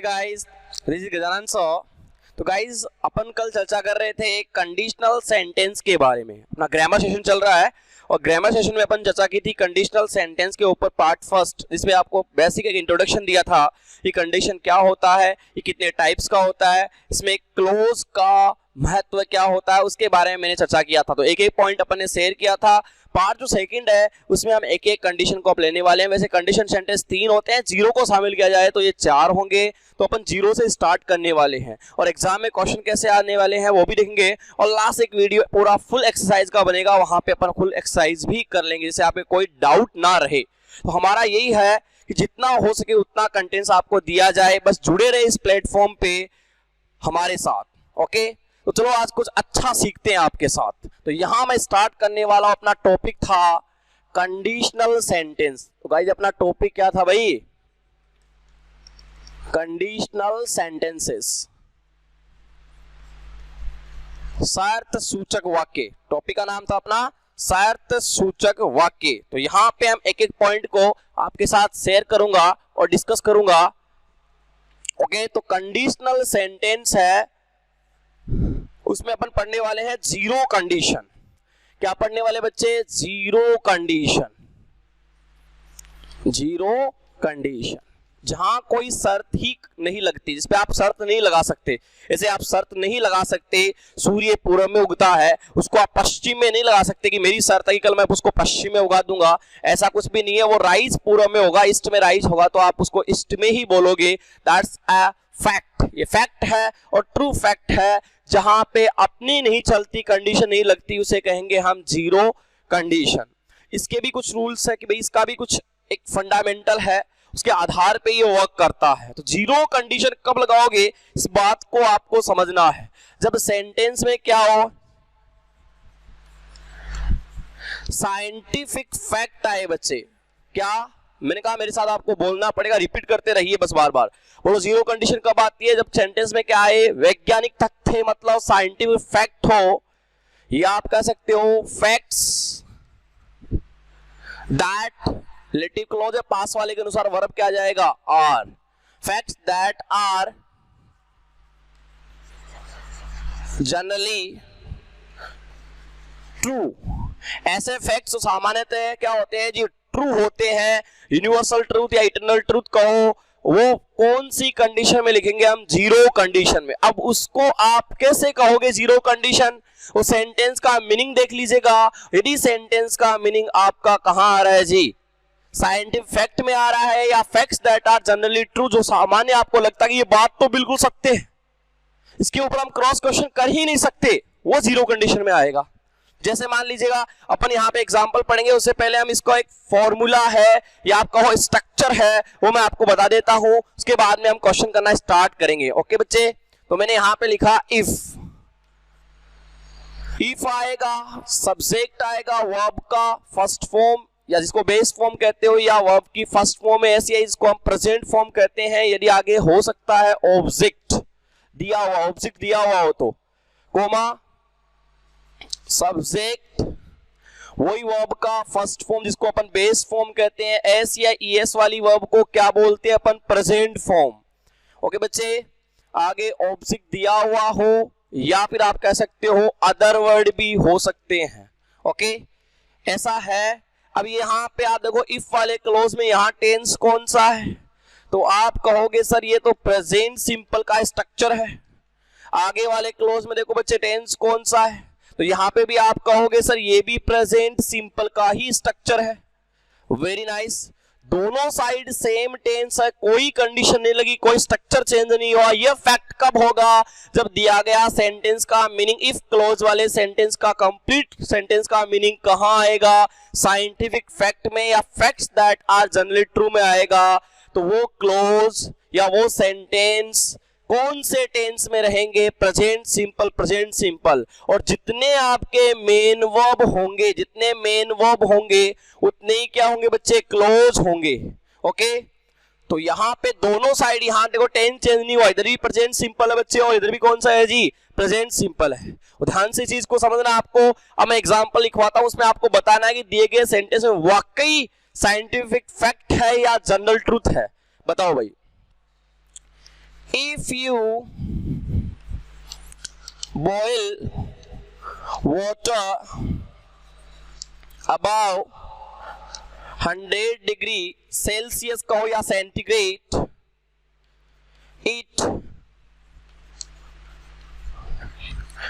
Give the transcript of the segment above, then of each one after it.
Guys, this is Gajanan सो। तो guys, अपन कल चर्चा कर रहे थे कंडीशनल सेंटेंस के बारे में। अपना ग्रामर सेशन चल रहा है और ग्रामर सेशन में अपन चर्चा की थी कंडीशनल सेंटेंस के ऊपर पार्ट फर्स्ट, जिसमें आपको बेसिक एक इंट्रोडक्शन दिया था कि कंडीशन क्या होता है, ये कितने टाइप्स का होता है, इसमें क्लोज का महत्व क्या होता है, उसके बारे में मैंने चर्चा किया था। तो एक एक पॉइंट अपन ने शेयर किया था। पार्ट जो सेकंड है उसमें हम एक एक कंडीशन को आप लेने वाले हैं। वैसे कंडीशन सेंटेंस 3 होते हैं, जीरो को शामिल किया जाए तो ये 4 होंगे। तो अपन जीरो से स्टार्ट करने वाले हैं और एग्जाम में क्वेश्चन कैसे आने वाले हैं वो भी देखेंगे। और लास्ट एक वीडियो पूरा फुल एक्सरसाइज का बनेगा, वहां पे अपन फुल एक्सरसाइज भी कर लेंगे जिससे आप कोई डाउट ना रहे। तो हमारा यही है कि जितना हो सके उतना कंटेंट्स आपको दिया जाए, बस जुड़े रहे इस प्लेटफॉर्म पे हमारे साथ। ओके, तो चलो आज कुछ अच्छा सीखते हैं आपके साथ। तो यहां मैं स्टार्ट करने वाला हूं, अपना टॉपिक था कंडीशनल सेंटेंस। तो गाइस, अपना टॉपिक क्या था भाई? कंडीशनल सेंटेंसेस, शर्त सूचक वाक्य। टॉपिक का नाम था अपना शर्त सूचक वाक्य। तो यहां पे हम एक एक पॉइंट को आपके साथ शेयर करूंगा और डिस्कस करूंगा। ओके, तो कंडीशनल सेंटेंस है, उसमें अपन पढ़ने वाले हैं जीरो कंडीशन। क्या पढ़ने वाले बच्चे? Zero condition. जीरो कंडीशन जहां कोई शर्त ही नहीं लगती, जिसपे आप शर्त नहीं लगा सकते। जैसे आप शर्त नहीं लगा सकते सूर्य पूर्व में उगता है, उसको आप पश्चिम में नहीं लगा सकते कि मेरी शर्त है कि कल मैं उसको पश्चिम में उगा दूंगा। ऐसा कुछ भी नहीं है। वो राइज पूर्व में होगा, ईस्ट में राइज होगा तो आप उसको ईस्ट में ही बोलोगे। That's a fact. ये फैक्ट है और ट्रू फैक्ट है। जहां पे अपनी नहीं चलती, कंडीशन नहीं लगती, उसे कहेंगे हम जीरो कंडीशन। इसके भी कुछ रूल्स है कि भाई इसका भी कुछ एक फंडामेंटल है, उसके आधार पे ये वर्क करता है। तो जीरो कंडीशन कब लगाओगे, इस बात को आपको समझना है। जब सेंटेंस में क्या हो, साइंटिफिक फैक्ट आए बच्चे। क्या मैंने कहा? मेरे साथ आपको बोलना पड़ेगा, रिपीट करते रहिए बस बार बार। बोलो, जीरो कंडीशन कब आती है? जब सेंटेंस में क्या आए? वैज्ञानिक तथ्य, मतलब साइंटिफिक फैक्ट हो, या आप कह सकते हो फैक्ट्स दैट, रिलेटिव क्लॉज है, पास वाले के अनुसार वर्ब क्या आ जाएगा? Are. Facts that are generally true. ऐसे फैक्ट्स सामान्यतः क्या होते हैं जी? ट्रू होते हैं। यूनिवर्सल ट्रूथ या इटर्नल ट्रूथ कहो, वो कौन सी कंडीशन में लिखेंगे हम? जीरो कंडीशन में। अब उसको आप कैसे कहोगे जीरो कंडीशन? वो सेंटेंस का मीनिंग देख लीजिएगा। यदि सेंटेंस का मीनिंग आपका कहां आ रहा है जी? साइंटिफिक फैक्ट में आ रहा है, या facts that are generally true, जो सामान्य आपको लगता है कि ये बात तो बिल्कुल सत्य है, इसके ऊपर हम क्रॉस क्वेश्चन कर ही नहीं सकते, वो जीरो कंडीशन में आएगा। जैसे मान लीजिएगा अपन यहाँ पे एग्जांपल पढ़ेंगे, उससे पहले हम इसको एक फॉर्मूला है या आप कहो स्ट्रक्चर है, वो मैं आपको बता देता हूं। उसके बाद में हम क्वेश्चन करना स्टार्ट करेंगे। ओके बच्चे, तो मैंने यहाँ पे लिखा इफ। इफ आएगा, सब्जेक्ट आएगा, वर्ब का फर्स्ट फॉर्म या जिसको बेस फॉर्म कहते हो, या वर्ब की फर्स्ट फॉर्म है ऐसी है, इसको हम प्रेजेंट फॉर्म कहते हैं। यदि आगे हो सकता है ऑब्जेक्ट दिया हुआ, ऑब्जेक्ट दिया हुआ हो तो कोमा सब्जेक्ट, वही वर्ब का फर्स्ट फॉर्म जिसको अपन बेस फॉर्म कहते हैं। एस या ईएस वाली वर्ब को क्या बोलते हैं अपन? Present form. ओके बच्चे, आगे ऑब्जेक्ट दिया हुआ हो या फिर आप कह सकते हो अदर वर्ड भी हो सकते हैं। ओके, ऐसा है। अब यहाँ पे आप देखो इफ वाले क्लोज में यहाँ टेंस कौन सा है? तो आप कहोगे सर ये तो प्रेजेंट सिंपल का स्ट्रक्चर है। आगे वाले क्लोज में देखो बच्चे टेंस कौन सा है? तो यहां पे भी आप कहोगे सर ये भी प्रेजेंट सिंपल का ही स्ट्रक्चर है। Very nice. दोनों साइड सेम टेंस है, कोई कंडीशन नहीं लगी, कोई स्ट्रक्चर चेंज नहीं हुआ। ये फैक्ट कब होगा? जब दिया गया सेंटेंस का मीनिंग, इफ क्लोज वाले सेंटेंस का कंप्लीट सेंटेंस का मीनिंग कहां आएगा? साइंटिफिक फैक्ट में या facts that are generally true में आएगा। तो वो क्लोज या वो सेंटेंस कौन से टेंस में रहेंगे? Present simple, present simple. और जितने आपके मेन वर्ब होंगे, जितने मेन वर्ब होंगे उतने ही क्या होंगे बच्चे? क्लोज होंगे। ओके, तो यहाँ पे दोनों साइड, यहाँ देखो टेंस चेंज नहीं हुआ, इधर भी प्रेजेंट सिंपल है बच्चे और इधर भी कौन सा है जी? प्रेजेंट सिंपल है। ध्यान से चीज को समझना आपको। अब मैं एग्जांपल लिखवाता हूं, उसमें आपको बताना है कि दिए गए सेंटेंस में वाकई साइंटिफिक फैक्ट है या जनरल ट्रूथ है। बताओ भाई। If you boil water above 100 degree Celsius कहो या सेंटीग्रेड, it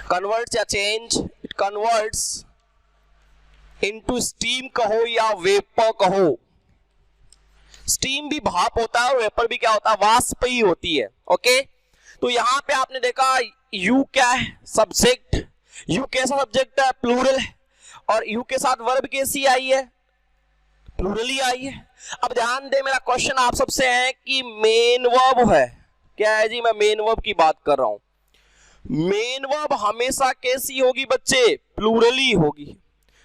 converts या change, it converts into steam कहो या वेपर कहो। स्टीम भी भाप होता है और वेपर भी क्या होता है, वाष्प ही होती है। ओके, तो यहां पे आपने देखा यू क्या है, सब्जेक्ट, यू कैसा सब्जेक्ट है, प्लूरल है, और यू के साथ वर्ब कैसी आई है, प्लूरल ही आई है। अब ध्यान दे, मेरा क्वेश्चन आप सबसे है कि मेन वर्ब है, क्या है जी, मैं मेन वर्ब की बात कर रहा हूं। मेन वर्ब हमेशा कैसी होगी बच्चे, प्लूरल ही होगी।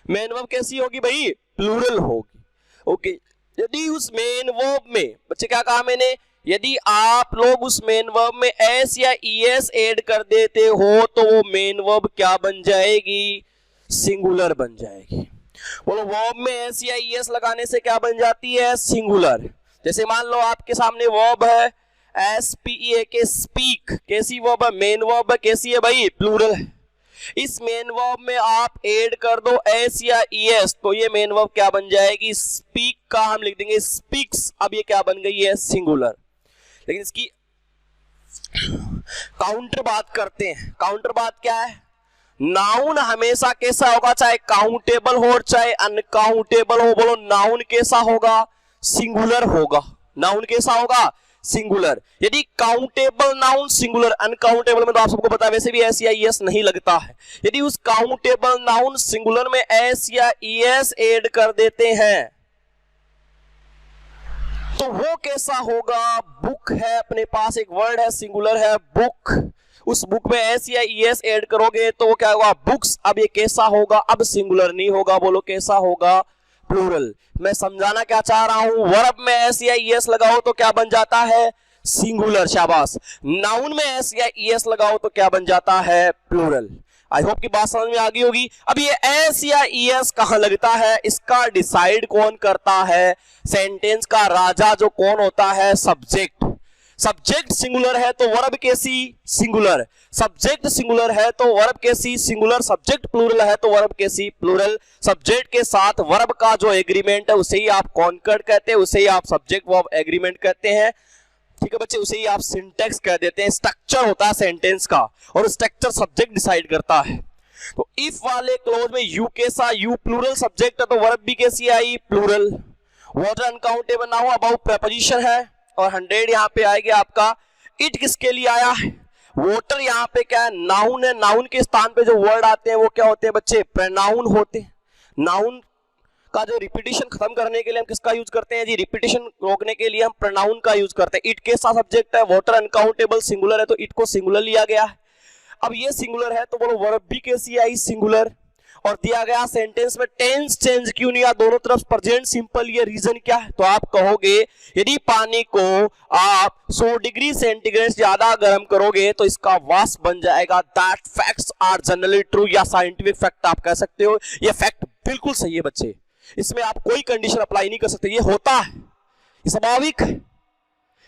मेन वर्ब कैसी होगी भाई, प्लूरल होगी। ओके, यदि उस मेन वर्ब में, बच्चे क्या कहा मैंने, यदि आप लोग उस मेन वर्ब में एस या ईएस ऐड कर देते हो तो वो मेन वर्ब क्या बन जाएगी, सिंगुलर बन जाएगी। बोलो, वर्ब में एस या ईएस लगाने से क्या बन जाती है, सिंगुलर। जैसे मान लो आपके सामने वर्ब है SPEAK के स्पीक, कैसी वर्ब है, मेन वर्ब है, कैसी है भाई, प्लूरल है। इस मेन वर्ब में आप ऐड कर दो एस या ईएस तो ये मेन वर्ब क्या बन जाएगी, स्पीक का हम लिख देंगे स्पीक्स। अब ये क्या बन गई है, सिंगुलर। लेकिन इसकी काउंटर बात करते हैं। काउंटर बात क्या है, नाउन हमेशा कैसा होगा, चाहे काउंटेबल हो चाहे अनकाउंटेबल हो। बोलो, नाउन कैसा होगा, सिंगुलर होगा। नाउन कैसा होगा, सिंगुलर। यदि काउंटेबल नाउन सिंगुलर, अनकाउंटेबल में तो आप सबको पता है वैसे भी एस या ईएस नहीं लगता है। यदि उस काउंटेबल नाउन सिंगुलर में एस या ईएस ऐड कर देते हैं तो वो कैसा होगा, बुक है, अपने पास एक वर्ड है, सिंगुलर है, बुक। उस बुक में एस या ईएस ऐड करोगे तो वो क्या होगा, बुक्स। अब ये कैसा होगा, अब सिंगुलर नहीं होगा। बोलो, कैसा होगा, प्लूरल। मैं समझाना क्या चाह रहा हूं, वर्ब में एस या ईएस लगाओ तो क्या बन जाता है, सिंगुलर, शाबाश। नाउन में एस या ईएस लगाओ तो क्या बन जाता है, प्लूरल। आई होप की बात समझ में आ गई होगी। अब ये एस या ईएस कहां लगता है, इसका डिसाइड कौन करता है, सेंटेंस का राजा जो कौन होता है, सब्जेक्ट। सब्जेक्ट सिंगुलर है तो वर्ब कैसी, सिंगुलर। सब्जेक्ट सिंगुलर है तो वर्ब कैसी, सिंगुलर। सब्जेक्ट प्लूरल है तो वर्ब कैसी, प्लूरल। सब्जेक्ट के साथ वर्ब का जो एग्रीमेंट है उसे ही आप कॉन्कर्ड कहते हैं, उसे ही आप सब्जेक्ट वर्ब एग्रीमेंट कहते हैं। ठीक है बच्चे, उसे ही आप सिंटेक्स कह देते हैं। स्ट्रक्चर होता है सेंटेंस का और स्ट्रक्चर सब्जेक्ट डिसाइड करता है। तो इफ वाले क्लोज में यू कैसा, यू प्लूरल सब्जेक्ट है तो वर्ब भी कैसी आई, plural. Water uncountable noun about preposition है और 100 यहाँ पे आएगा आपका। इट किसके लिए आया है, वाटर यहाँ पे क्या है, नाउन है। नाउन के स्थान पे जो वर्ड आते हैं वो क्या होते हैं बच्चे, प्रोनाउन होते हैं। नाउन का जो रिपीटिशन खत्म करने के लिए हम किसका यूज करते हैं जी, रिपीटिशन रोकने के लिए हम प्रोनाउन का यूज करते हैं। इट के साथ सब्जेक्ट है, वाटर अनकाउंटेबल सिंगुलर है तो इट को सिंगुलर लिया गया है। अब ये सिंगुलर है तो बोलो वर्ब भी कैसी आई, सिंगुलर। और दिया गया सेंटेंस में टेंस चेंज क्यों नहीं, दोनों तरफ प्रेजेंट सिंपल, ये रीजन क्या है। तो आप कहोगे यदि पानी को आप 100 डिग्री सेंटीग्रेड ज्यादा गर्म करोगे तो इसका वाष्प बन जाएगा। That facts are generally true, या साइंटिफिक फैक्ट आप कह सकते हो। ये फैक्ट बिल्कुल सही है बच्चे, इसमें आप कोई कंडीशन अप्लाई नहीं कर सकते, ये होता है, ये स्वाभाविक है,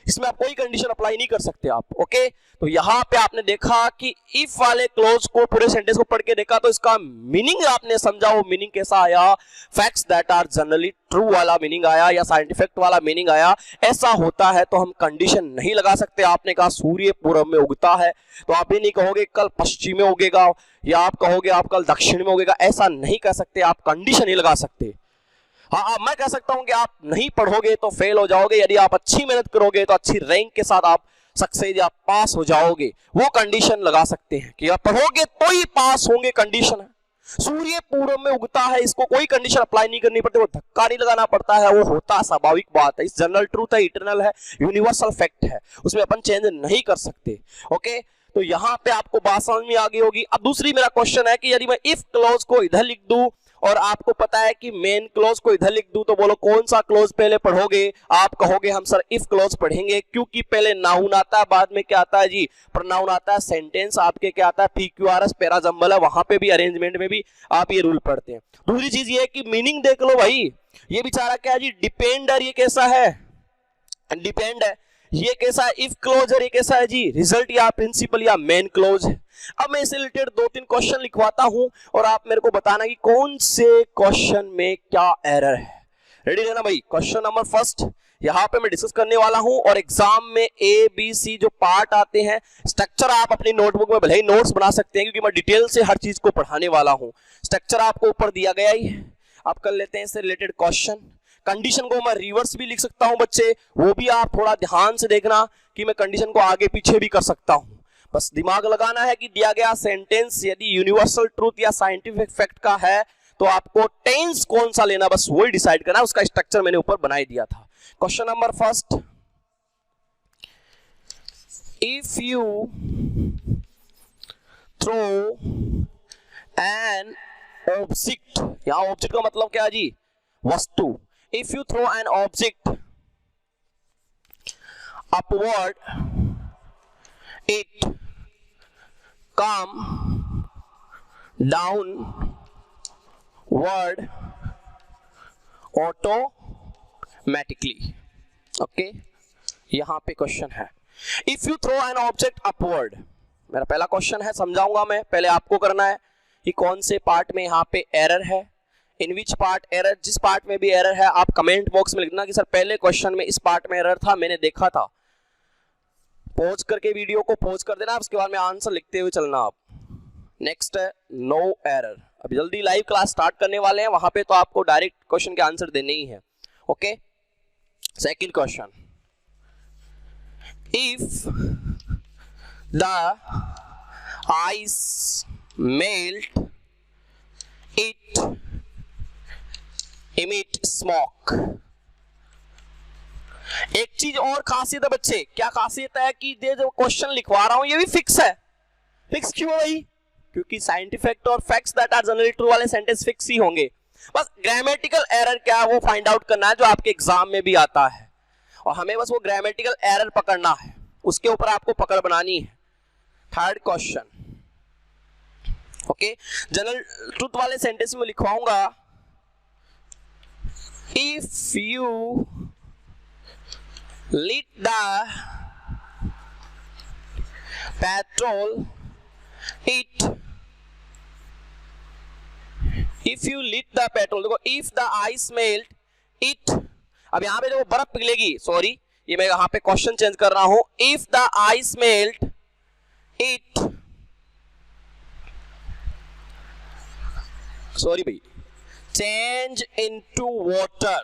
इसमें आप कोई कंडीशन अप्लाई नहीं कर सकते आप। ओके, तो यहां पे आपने देखा कि इफ वाले क्लोज को, पूरे सेंटेंस को पढ़ के देखा तो इसका मीनिंग आपने समझा। वो मीनिंग कैसा आया, facts that are generally true वाला मीनिंग आया या साइंटिफिक वाला मीनिंग आया। ऐसा होता है तो हम कंडीशन नहीं लगा सकते। आपने कहा सूर्य पूर्व में उगता है तो आप ये नहीं कहोगे कल पश्चिम में उगेगा, या आप कहोगे आप कल दक्षिण में उगेगा, ऐसा नहीं कह सकते, आप कंडीशन नहीं लगा सकते। हाँ, मैं कह सकता हूं कि आप नहीं पढ़ोगे तो फेल हो जाओगे, यदि आप अच्छी मेहनत करोगे तो अच्छी रैंक के साथ आप सक्सेस या पास हो जाओगे, वो कंडीशन लगा सकते हैं कि आप पढ़ोगे तो ही पास होंगे, कंडीशन है। सूर्य पूर्व में उगता है, इसको कोई कंडीशन अप्लाई नहीं करनी पड़ती, वो धक्का नहीं लगाना पड़ता है, वो होता स्वाभाविक बात है। इस जनरल ट्रूथ है, इटरनल है, यूनिवर्सल फैक्ट है, उसमें अपन चेंज नहीं कर सकते। ओके, तो यहां पे आपको बात समझ में आ गई होगी। अब दूसरी मेरा क्वेश्चन है कि यदि मैं इफ क्लॉज को इधर लिख दूं और आपको पता है कि मेन क्लॉज को इधर लिख दूं तो बोलो कौन सा क्लॉज पहले पढ़ोगे। आप कहोगे हम सर इफ क्लॉज पढ़ेंगे, क्योंकि पहले नाउन आता है, बाद में क्या आता है जी, प्रोनाउन आता है। सेंटेंस आपके क्या आता है, PQRS पैरा जंबल है, वहां पे भी अरेंजमेंट में भी आप ये रूल पढ़ते हैं। दूसरी चीज ये है कि मीनिंग देख लो भाई, ये बेचारा क्या है जी, डिपेंडर, ये कैसा है, डिपेंड है। ये कैसा है, इफ क्लोज है, ये कैसा है जी, रिजल्ट या प्रिंसिपल या मेन क्लोज है। अब मैं इससे रिलेटेड 2-3 क्वेश्चन लिखवाता हूं और आप मेरे को बताना कि कौन से क्वेश्चन में क्या एरर है। रेडी रहना भाई। क्वेश्चन नंबर फर्स्ट यहाँ पे मैं डिस्कस करने वाला हूं और एग्जाम में ए बी सी जो पार्ट आते हैं, स्ट्रक्चर आप अपनी नोटबुक में भले ही नोट्स बना सकते हैं क्योंकि मैं डिटेल से हर चीज को पढ़ाने वाला हूं। स्ट्रक्चर आपको ऊपर दिया गया ही है, आप कर लेते हैं इससे रिलेटेड क्वेश्चन। कंडीशन को मैं रिवर्स भी लिख सकता हूं बच्चे, वो भी आप थोड़ा ध्यान से देखना कि मैं कंडीशन को आगे पीछे भी कर सकता हूं। बस दिमाग लगाना है कि दिया गया सेंटेंस यदि यूनिवर्सल ट्रूथ या साइंटिफिक फैक्ट का है तो आपको टेंस कौन सा लेना, बस वही डिसाइड करना। उसका स्ट्रक्चर मैंने ऊपर बना ही दिया था। Question number first, if you throw an object, यहां ऑब्जेक्ट का मतलब क्या है जी, वस्तु। If you throw an object upward, it come downward automatically. Okay, यहां पे क्वेश्चन है if you throw an object upward. मेरा पहला क्वेश्चन है, समझाऊंगा मैं, पहले आपको करना है कि कौन से पार्ट में यहाँ पे एरर है, इन विच पार्ट एरर। जिस पार्ट में भी एरर है आप कमेंट बॉक्स में लिखना कि सर पहले क्वेश्चन में इस पार्ट में एरर था, मैंने देखा था। पॉज करके वीडियो को पॉज कर देना, उसके बाद में आंसर लिखते हुए चलना आप। नेक्स्ट है नो एरर। अभी जल्दी लाइव क्लास स्टार्ट करने वाले हैं, वहां पे तो आपको डायरेक्ट क्वेश्चन के आंसर देने ही है। Okay, second question, if the ice melt it emit smoke. एक चीज और खासियत है बच्चे, क्या खासियत है कि ये जो क्वेश्चन लिखवा रहा हूं ये भी फिक्स है। फिक्स क्यों भाई? क्योंकि साइंटिफिक और facts that are generally true वाले सेंटेंस फिक्स ही होंगे। बस ग्रामेटिकल एरर क्या है वो फाइंड आउट करना है, जो आपके एग्जाम में भी आता है, और हमें बस वो ग्रामेटिकल एरर पकड़ना है, उसके ऊपर आपको पकड़ बनानी है। Third question, okay, general truth वाले सेंटेंस में लिखवाऊंगा, if you lit the petrol it, if you lit the petrol, देखो if the ice melt it, अब यहां पे देखो बर्फ पिघलेगी, सॉरी ये मैं यहां पे क्वेश्चन चेंज कर रहा हूं, if the ice melt it, sorry भाई, change into water।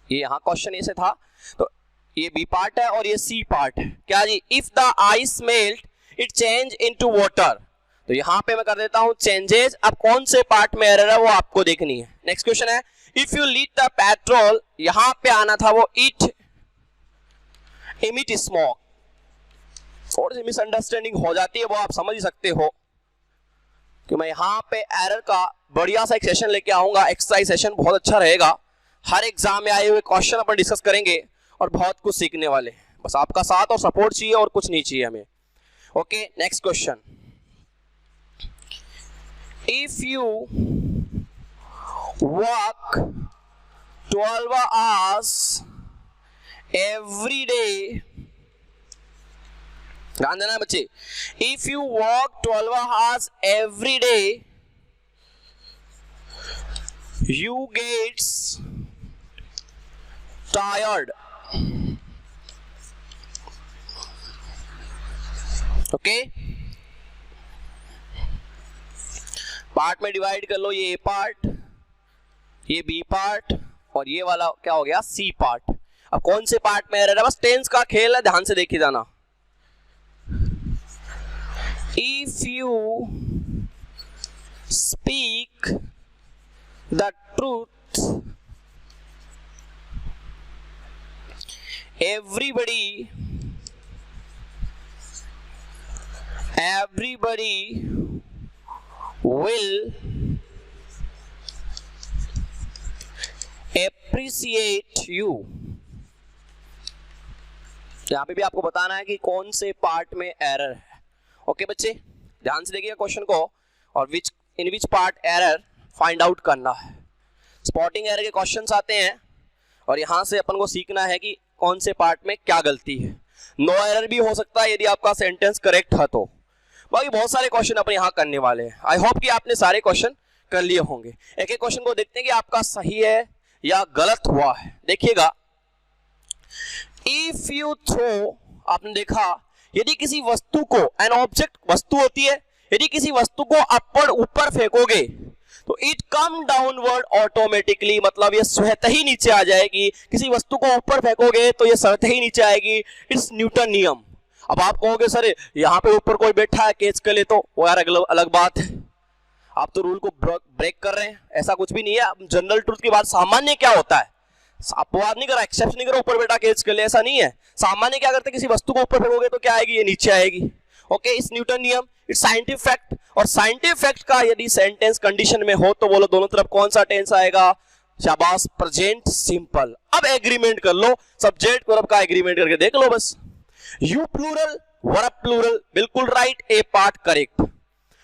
ये यहां क्वेश्चन ऐसे था, तो ये बी पार्ट है और ये सी पार्ट है। क्या जी, if the ice melt it change into water, तो यहां पे मैं कर देता हूं चेंजेस। अब कौन से पार्ट में एरर है वो आपको देखनी है। नेक्स्ट क्वेश्चन है, इफ यू लीट द पेट्रोल, यहां पे आना था वो इट इमिट स्मोक। थोड़ी सी मिसअंडरस्टैंडिंग हो जाती है, वो आप समझ ही सकते हो कि मैं यहां पे एरर का बढ़िया सा एक सेशन लेके आऊंगा। एक्सरसाइज सेशन बहुत अच्छा रहेगा, हर एग्जाम में आए हुए क्वेश्चन अपन डिस्कस करेंगे और बहुत कुछ सीखने वाले हैं। बस आपका साथ और सपोर्ट चाहिए और कुछ नहीं चाहिए हमें। Okay, next question, if you work 12 hours every day, ध्यान देना बच्चे, if you work 12 hours every day you gets tired. Okay, part में डिवाइड कर लो, ये ए पार्ट, ये बी पार्ट और ये वाला क्या हो गया, सी पार्ट। अब कौन से पार्ट में एरर है, बस टेंस का खेल है, ध्यान से देखिए जाना। If you speak the truth everybody will appreciate you। यहां पे भी आपको बताना है कि कौन से पार्ट में एरर है। ओके बच्चे, ध्यान से देखिए क्वेश्चन को, और in which part error find out करना है। स्पॉटिंग एरर के क्वेश्चंस आते हैं और यहां से अपन को सीखना है कि कौन से पार्ट में क्या गलती है। नो एरर भी हो सकता है यदि आपका सेंटेंस करेक्ट है तो। बाकी बहुत सारे क्वेश्चन अपन यहाँ करने वाले हैं। आई होप कि आपने सारे क्वेश्चन कर लिए होंगे। एक एक क्वेश्चन को देखते हैं कि आपका सही है या गलत हुआ है। देखिएगा, इफ यू थ्रो, आपने देखा यदि किसी वस्तु को, एन ऑब्जेक्ट वस्तु होती है, यदि किसी वस्तु को अपवर्ड ऊपर फेंकोगे तो इट कम डाउनवर्ड ऑटोमेटिकली, मतलब ये स्वतः ही नीचे आ जाएगी। किसी वस्तु को ऊपर फेंकोगे तो ये स्वतः ही नीचे आएगी। इट्स न्यूटन नियम। अब आप कहोगे सर यहाँ पे ऊपर कोई बैठा है कैच कर ले तो वो यार अलग बात है, आप तो रूल को ब्रेक कर रहे हैं। ऐसा कुछ भी नहीं है। जनरल ट्रूथ की बात, सामान्य क्या होता है, अपवाद नहीं करा, एक्सेप्शन नहीं करा, ऊपर बेटा कैच कर ले, ऐसा नहीं है। सामान्य क्या करते, किसी वस्तु को ऊपर फेंकोगे तो क्या आएगी, ये नीचे आएगी। ओके, इस न्यूटन नियम, इट्स साइंटिफिक फैक्ट। और साइंटिफिक फैक्ट का यदि सेंटेंस कंडीशन में हो तो बोलो दोनों तरफ कौन सा टेंस आएगा, शाबाश, प्रेजेंट सिंपल। अब एग्रीमेंट कर लो, सब्जेक्ट वर्ब का एग्रीमेंट करके देख लो बस। यू प्लूरल, वर्ब प्लूरल, बिल्कुल right, A part correct.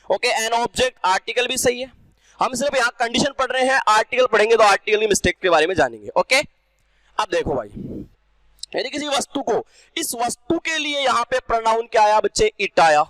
Okay, an object, article भी सही है। हम सिर्फ यहाँ कंडीशन पढ़ रहे हैं, आर्टिकल पढ़ेंगे तो आर्टिकल की मिस्टेक के बारे में जानेंगे। ओके, अब देखो भाई, यदि किसी वस्तु को, इस वस्तु के लिए यहाँ पे प्रोनाउन क्या आया बच्चे, इट आया।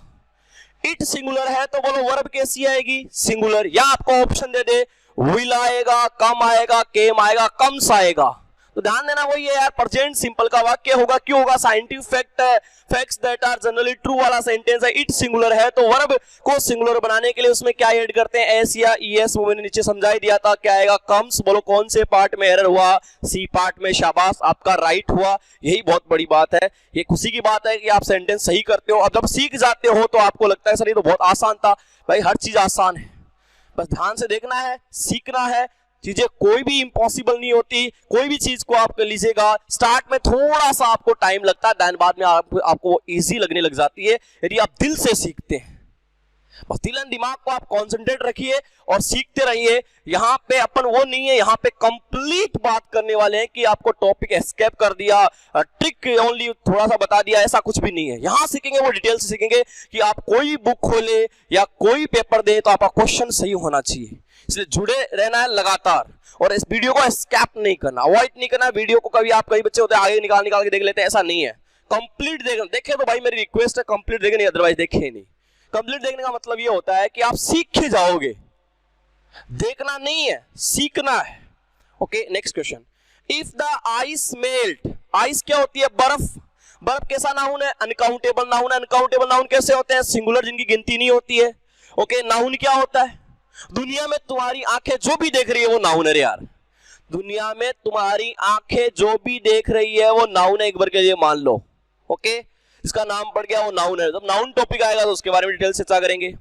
इट सिंगुलर है तो बोलो वर्ब कैसी आएगी, सिंगुलर। या आपको ऑप्शन दे दे, विल आएगा, कम आएगा, केम आएगा, कम्स आएगा, तो ध्यान देना वही है यार, प्रेजेंट सिंपल का वाक्य होगा। क्यों होगा, साइंटिफिक फैक्ट है, facts that are generally true वाला सेंटेंस है। इट सिंगुलर है तो वर्ब को सिंगुलर बनाने के लिए उसमें क्या ऐड करते हैं, एस या ईएस। वो मैंने नीचे समझा ही दिया था, क्या आएगा, कम्स। बोलो कौन से पार्ट में एरर हुआ, सी पार्ट में, शाबाश, आपका राइट हुआ। यही बहुत बड़ी बात है, ये खुशी की बात है कि आप सेंटेंस सही करते हो। अब जब सीख जाते हो तो आपको लगता है सर ये तो बहुत आसान था। भाई हर चीज आसान है, बस ध्यान से देखना है, सीखना है। चीजें कोई भी इम्पॉसिबल नहीं होती। कोई भी चीज को आप कर लीजिएगा, स्टार्ट में थोड़ा सा आपको टाइम लगता है, देन बाद में आपको वो इजी लगने लग जाती है यदि आप दिल से सीखते हैं। बस दिल एंड दिमाग को आप कंसंट्रेट रखिए और सीखते रहिए। यहाँ पे अपन वो नहीं है, यहाँ पे कंप्लीट बात करने वाले हैं कि आपको टॉपिक एस्केप कर दिया, ट्रिक ओनली थोड़ा सा बता दिया, ऐसा कुछ भी नहीं है। यहाँ सीखेंगे वो डिटेल से सीखेंगे कि आप कोई बुक खोले या कोई पेपर दे तो आपका क्वेश्चन सही होना चाहिए। इसलिए जुड़े रहना है लगातार और इस वीडियो को एस्केप नहीं करना, अवॉइड नहीं करना। वीडियो को कभी आप, कई बच्चे होते हैं आगे निकाल के देख लेते हैं, ऐसा नहीं है। कंप्लीट देखे तो भाई मेरी रिक्वेस्ट है, कंप्लीट देखे नहीं, अदरवाइज देखे नहीं। कंप्लीट देखने का मतलब ये होता है कि आप सीख के जाओगे, देखना नहीं है, सीखना है। Okay, next question, if the ice melt, ice क्या होती है, बर्फ। बर्फ कैसा नाउन है, अनकाउंटेबल नाउन है। अनकाउंटेबल नाउन कैसे होते हैं, सिंगुलर, जिनकी गिनती नहीं होती है। ओके, नाउन क्या होता है, दुनिया में तुम्हारी आंखें जो भी देख रही है वो नाउन है यार। दुनिया में तुम्हारी आंखें जो भी देख रही है वो नाउन है, एक बार के लिए मान लो। ओके, इसका नाम पड़ गया वो नाउन है। जब नाउन टॉपिक आएगा तो उसके बारे में डिटेल से चर्चा करेंगे।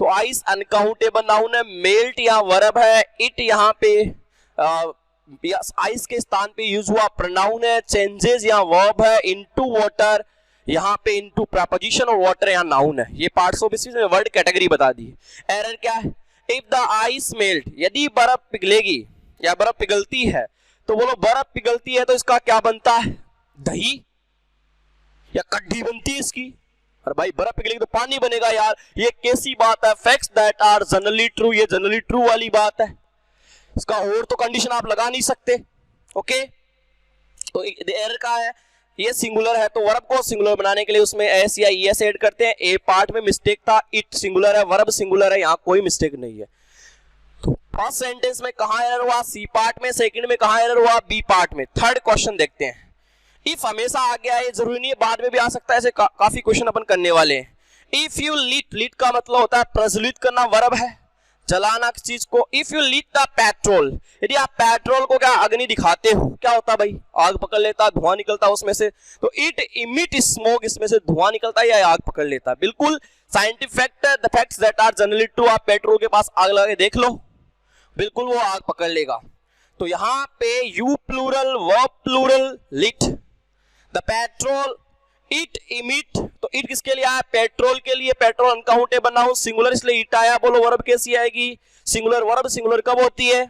तो आइस अनकाउंटेबल नाउन है, मेल्ट यहाँ वर्ब है, इट यहाँ पे आइस के स्थान पे यूज हुआ प्रोनाउन है, चेंजेस यहाँ वर्ब है, इनटू वाटर यहाँ पे इनटू प्रपोजिशन और वाटर यहाँ नाउन है। ये पार्ट्स ऑफ स्पीच में वर्ड कैटेगरी बता दी। एरर क्या है, इफ द आइस मेल्ट, यदि बर्फ पिघलेगी या बर्फ पिघलती है तो बोलो बर्फ पिघलती है तो इसका क्या बनता है, दही या कड्डी बनती है इसकी। और भाई बर्फ पिघलेगी तो पानी बनेगा यार, ये कैसी बात है, facts that are generally true, ये जनरली ट्रू वाली बात है। इसका और तो कंडीशन आप लगा नहीं सकते। ओके, तो एरर का है, ये सिंगुलर है तो वर्ब को सिंगुलर बनाने के लिए उसमें एस या ईएस ऐड करते हैं। ए पार्ट में मिस्टेक था, इट सिंगुलर है, वर्ब सिंगुलर है, यहाँ कोई मिस्टेक नहीं है। तो फर्स्ट सेंटेंस में कहां एरर हुआ, सी पार्ट में। सेकंड में कहां एरर हुआ, बी पार्ट में। थर्ड क्वेश्चन देखते हैं। इफ हमेशा आ गया है, जरूरी नहीं है, बाद में भी आ सकता है, ऐसे काफी क्वेश्चन अपन करने वाले हैं। इफ यू लीट, लीट का मतलब होता है प्रज्वलित करना, वर्ब है, जलाना चीज को। इफ यू लीट द पेट्रोल, यदि आप पेट्रोल को क्या अग्नि दिखाते हो, क्या होता है भाई, आग पकड़ लेता, धुआं निकलता उसमें से। तो इट इमिट स्मोक, इसमें से धुआं निकलता है या आग पकड़ लेता है। बिल्कुल साइंटिफिक फैक्ट है, the facts that are generally true. आप पेट्रोल के पास आग लगा के देख लो, बिल्कुल वो आग पकड़ लेगा। तो यहाँ पे you plural, verb plural, lit the petrol, it emit. तो इट किसके लिए आया, पेट्रोल के लिए। पेट्रोल अनकाउंटेबल नाउन, सिंगुलर, इसलिए इट आया। बोलो वर्ब कैसी आएगी, सिंगुलर। वर्ब सिंगुलर कब होती है,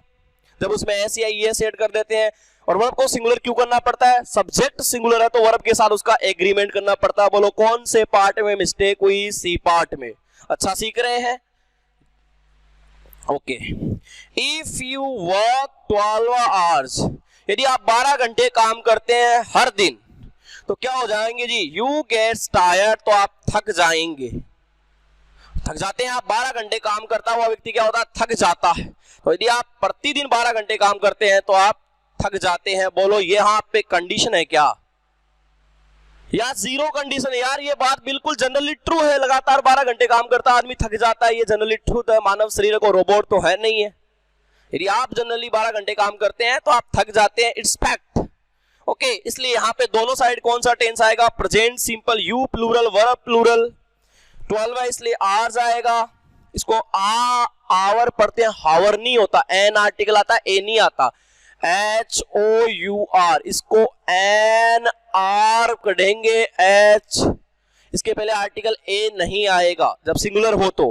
जब उसमें एस या ईएस ऐड कर देते हैं। और वर्ब को सिंगुलर क्यों करना पड़ता है, सब्जेक्ट सिंगुलर है तो वर्ब के साथ उसका एग्रीमेंट करना पड़ता है। बोलो कौन से पार्ट में मिस्टेक हुई, सी पार्ट में। अच्छा सीख रहे हैं। Okay, if you work 12 hours, यदि आप 12 घंटे काम करते हैं हर दिन, तो क्या हो जाएंगे जी, यू गेट्स टायर्ड, तो आप थक जाएंगे, थक जाते हैं आप। 12 घंटे काम करता हुआ व्यक्ति क्या होता है, थक जाता है। तो यदि आप प्रतिदिन 12 घंटे काम करते हैं तो आप थक जाते हैं। बोलो ये यहाँ पे कंडीशन है क्या, या जीरो कंडीशन है? यार ये बात बिल्कुल जनरली ट्रू है, लगातार 12 घंटे काम करता आदमी थक जाता है, ये जनरली ट्रूथ है। मानव शरीर को रोबोट तो है नहीं है। यदि आप जनरली 12 घंटे काम करते हैं तो आप थक जाते हैं, इट्स फैक्ट। ओके, इसलिए यहाँ पे दोनों साइड कौन सा टेंस आएगा, present simple, you plural, verb plural. 12 है इसलिए आर्स आएगा। इसको आवर पढ़ते हैं, हावर नहीं होता, एन आर्टिकल आता है, ए नहीं आता, HOUR, इसको एन आर पढ़ेंगे, एच, इसके पहले आर्टिकल ए नहीं आएगा जब सिंगुलर हो तो।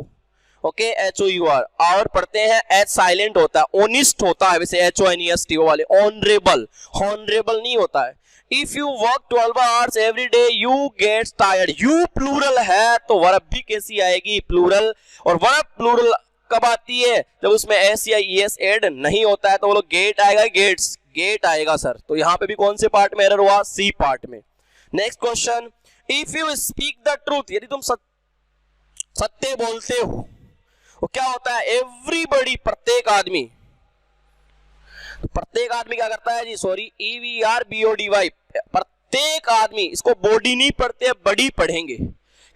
ओके, HOUR, आवर पढ़ते हैं, एच साइलेंट होता है, ओनिस्ट होता है वैसे, HONEST वाले, ऑनरेबल, हॉनरेबल नहीं होता है। If you work 12 hours every day you gets tired, you plural है तो वर्ब भी कैसी आएगी, प्लूरल। और वर्ब प्लूरल कब आती है, जब उसमें एस या ईएस ऐड नहीं होता है, तो वो लोग गेट आएगा, गेट्स, गेट आएगा सर। तो यहाँ पे भी कौन से पार्ट में एरर हुआ, सी पार्ट में। Next question, if you speak the truth, यदि तुम सत्य बोलते हो, वो क्या होता है, एवरीबडी, प्रत्येक आदमी। प्रत्येक आदमी क्या करता है जी, सॉरी, EVRBODY, प्रत्येक आदमी, इसको बॉडी नहीं पढ़ते, बड़ी पढ़ेंगे।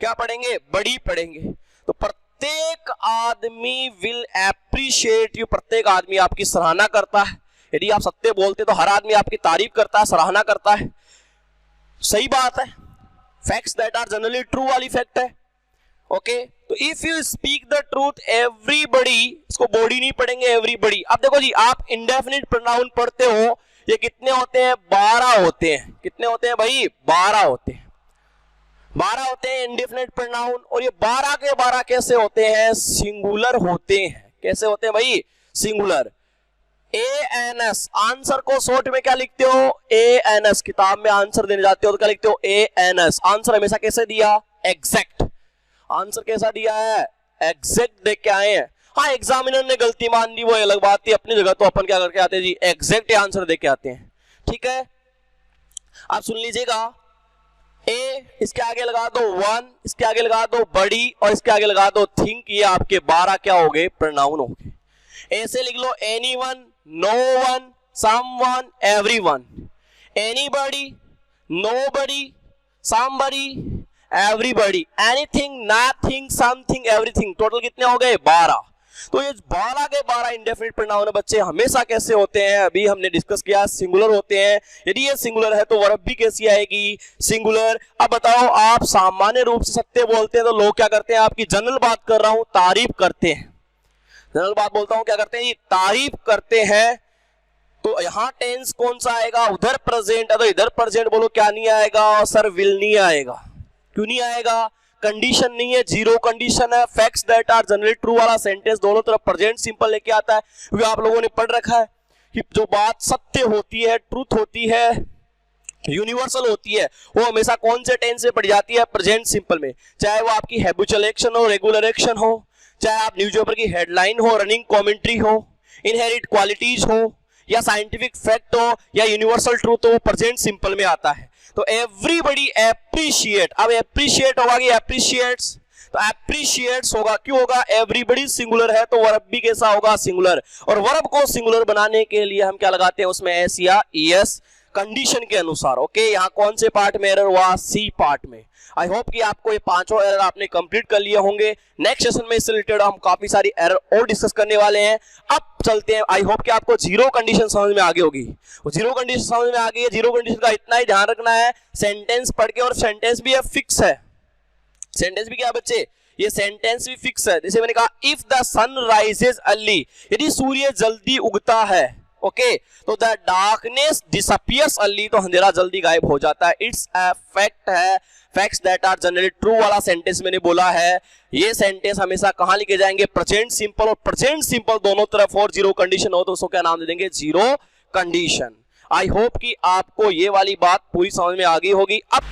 क्या पढ़ेंगे, बड़ी पढ़ेंगे। तो प्रत्येक आदमी विल एप्रिशिएट यू, प्रत्येक आदमी आपकी सराहना करता है। यदि आप सत्य बोलते तो हर आदमी आपकी तारीफ करता है, सराहना करता है। सही बात है, facts that are generally true वाली फैक्ट है। ओके, तो if you speak the truth everybody, इसको बॉडी नहीं पढ़ेंगे, एवरीबडी। अब देखो जी, आप इंडेफिनिट प्रोनाउन पढ़ते हो, ये कितने होते हैं, 12 होते हैं। कितने होते हैं भाई, 12 होते हैं। 12 होते हैं इंडेफिनिट प्रोनाउन। और ये 12 के 12 कैसे होते हैं, सिंगुलर होते हैं। कैसे होते हैं भाई, सिंगुलर। ANS, आंसर को शॉर्ट में क्या लिखते हो, ANS। किताब में आंसर देने जाते हो तो क्या लिखते हो, ANS। आंसर हमेशा कैसे दिया, एग्जैक्ट। आंसर कैसा दिया है, एग्जैक्ट देख के आए हैं। हाँ, एग्जामिनर ने गलती मान दी वो अलग बात थी, अपनी जगह तो अपन क्या करके आते हैं जी, एग्जैक्ट आंसर देख के आते हैं। ठीक है, आप सुन लीजिएगा, ए, इसके आगे लगा दो 1, इसके आगे लगा दो बड़ी, और इसके आगे लगा दो थिंक। ये आपके 12 क्या हो गए, प्रोनाउन हो गए। ऐसे लिख लो, anyone, no one, someone, everyone. Anybody, nobody, somebody, everybody, anything, nothing, something, everything. Total कितने हो गए, 12। तो ये 12 के 12 इंडेफिनिट प्रोनाउन है बच्चे, हमेशा कैसे होते हैं, अभी हमने डिस्कस किया, सिंगुलर होते हैं। यदि ये सिंगुलर है तो वर्ब भी कैसी आएगी, सिंगुलर। अब बताओ, आप सामान्य रूप से सत्य बोलते हैं तो लोग क्या करते हैं, आपकी जनरल बात कर रहा हूं, तारीफ करते हैं। जनरल बात बोलता हूं, क्या करते हैं, तारीफ करते हैं। तो यहां टेंस कौन सा आएगा, उधर प्रेजेंट है, तो इधर प्रेजेंट बोलो, क्या नहीं आएगा सर, विल नहीं आएगा। क्यों नहीं आएगा, कंडीशन नहीं है, जीरो कंडीशन है। Facts that are generally true वाला सेंटेंस दोनों तरफ प्रेजेंट सिंपल लेके आता है, क्योंकि आप लोगों ने पढ़ रखा है कि जो बात सत्य होती है, ट्रूथ होती है, यूनिवर्सल होती है, वो हमेशा कौन से टेंस से पढ़ जाती है, प्रेजेंट सिंपल में। चाहे वो आपकी हैबिचुअल एक्शन हो, रेगुलर एक्शन हो, चाहे आप न्यूज़पेपर की हेडलाइन हो, रनिंग कमेंट्री हो, इनहेरिट क्वालिटीज हो, या साइंटिफिक फैक्ट हो, या यूनिवर्सल ट्रूथ हो, प्रेजेंट सिंपल में आता है। तो एवरीबडी एप्रिशिएट, अब एप्रिशिएट होगा कि एप्रिशिएट्स, तो एप्रिशिएट्स होगा। क्यों होगा, एवरीबडी सिंगुलर है तो वर्ब भी कैसा होगा, सिंगुलर। और वर्ब को सिंगुलर बनाने के लिए हम क्या लगाते हैं, उसमें एस या ईएस, कंडीशन के अनुसार। ओके, यहाँ कौन से पार्ट में एरर हुआ, सी पार्ट में। आई होप कि आपको ये पांचों एरर आपने कंप्लीट कर लिए होंगे। नेक्स्ट सेशन में इससे रिलेटेड हम काफी सारी एरर और डिस्कस करने वाले हैं। अब चलते हैं, आई होप कि आपको जीरो कंडीशन समझ में आ गई होगी। वो जीरो कंडीशन समझ में आ गई है। जीरो कंडीशन का इतना ही ध्यान रखना है, सेंटेंस पढ़ के, और सेंटेंस भी फिक्स है। सेंटेंस भी क्या है बच्चे, ये सेंटेंस भी फिक्स है। जैसे मैंने कहा, if the sun rises early, यदि सूर्य जल्दी उगता है, ओके, तो द डार्कनेस डिसअपियर्स अर्ली, तो अंधेरा जल्दी गायब हो जाता है। इट्स अ फैक्ट है, facts that are generally true वाला सेंटेंस मैंने बोला है। ये सेंटेंस हमेशा कहां लिखे जाएंगे, प्रेजेंट सिंपल और प्रेजेंट सिंपल दोनों तरफ, और जीरो कंडीशन हो तो उसको क्या नाम दे देंगे, जीरो कंडीशन। आई होप कि आपको ये वाली बात पूरी समझ में आ गई होगी। अब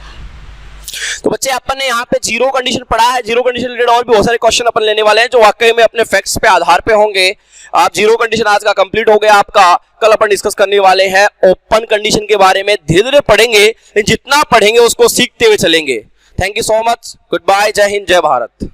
तो बच्चे अपन ने यहाँ पे जीरो कंडीशन पढ़ा है। जीरो कंडीशन रिलेटेड और भी बहुत सारे क्वेश्चन अपन लेने वाले हैं जो वाकई में अपने फैक्ट्स पे आधार पे होंगे। आप जीरो कंडीशन आज का कंप्लीट हो गया आपका। कल अपन डिस्कस करने वाले हैं ओपन कंडीशन के बारे में। धीरे धीरे पढ़ेंगे, जितना पढ़ेंगे उसको सीखते हुए चलेंगे। Thank you so much, good bye, जय हिंद, जय भारत।